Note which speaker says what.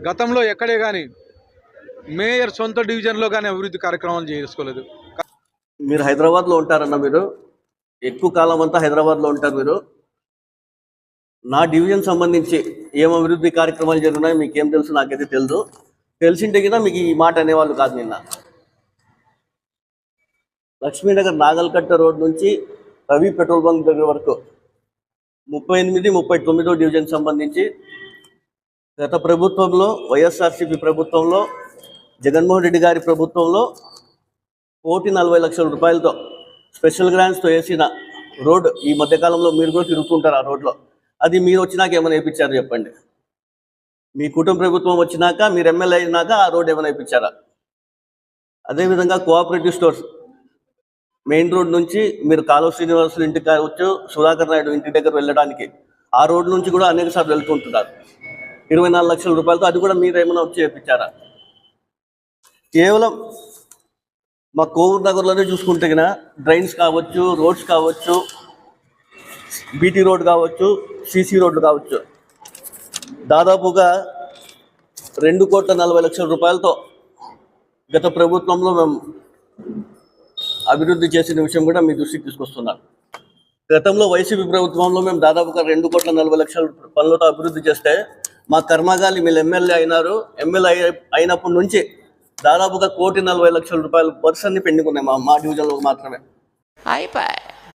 Speaker 1: గతంలో ఎక్కడే కానీ మేయర్ సొంత డివిజన్లో కానీ అభివృద్ధి కార్యక్రమాలు చేసుకోలేదు.
Speaker 2: మీరు హైదరాబాద్లో ఉంటారన్న, మీరు ఎక్కువ కాలం అంతా హైదరాబాద్లో ఉంటారు. మీరు నా డివిజన్ సంబంధించి ఏం అభివృద్ధి కార్యక్రమాలు జరుగుతున్నాయో మీకేం తెలుసు, నాకైతే తెలుసు. తెలిసింటే కదా మీకు ఈ మాట అనేవాళ్ళు కాదు. నిన్న లక్ష్మీనగర్ నాగల్కట్ట రోడ్ నుంచి రవి పెట్రోల్ బంక్ దగ్గర వరకు 38, 39 డివిజన్ సంబంధించి గత ప్రభుత్వంలో, వైఎస్ఆర్సీపీ ప్రభుత్వంలో, జగన్మోహన్ రెడ్డి గారి ప్రభుత్వంలో 1,40,00,000 రూపాయలతో స్పెషల్ గ్రాంట్స్తో వేసిన రోడ్ ఈ మధ్యకాలంలో మీరు కూడా తిరుగుతుంటారు ఆ రోడ్లో. అది మీరు వచ్చినాక ఏమైనా వేయించారు చెప్పండి. మీ కుటుంబ ప్రభుత్వం వచ్చినాక, మీరు ఎమ్మెల్యే అయినాక ఆ రోడ్ ఏమైనా వేయించారా? అదేవిధంగా కోఆపరేటివ్ స్టోర్స్ మెయిన్ రోడ్ నుంచి మీరు కాలువ శ్రీనివాసులు ఇంటికి కావచ్చు, సుధాకర్ నాయుడు ఇంటి దగ్గర వెళ్ళడానికి ఆ రోడ్ నుంచి కూడా అనేక సార్లు వెళ్తుంటున్నారు 24 లక్షల రూపాయలతో. అది కూడా మీరు ఏమైనా వచ్చి వేయించారా? కేవలం మా కోవూరు నగర్లోనే చూసుకుంటే కన్నా డ్రైన్స్ కావచ్చు, రోడ్స్ కావచ్చు, బీటీ రోడ్ కావచ్చు, సీసీ రోడ్లు కావచ్చు, దాదాపుగా 2,40,00,000 రూపాయలతో గత ప్రభుత్వంలో మేము అభివృద్ధి చేసిన విషయం కూడా మీ దృష్టికి తీసుకొస్తున్నాను. గతంలో వైసీపీ ప్రభుత్వంలో మేము దాదాపుగా 2,40,00,000 పనులతో అభివృద్ధి చేస్తే మా కర్మగాలి మీరు ఎమ్మెల్యే అయినారు. ఎమ్మెల్యే అయినప్పటి నుంచి దాదాపుగా 1,40,00,000 రూపాయలు వర్షాన్ని పెండింగ్ ఉన్నాయి మా డివిజన్లో మాత్రమే.
Speaker 3: అయిపోయి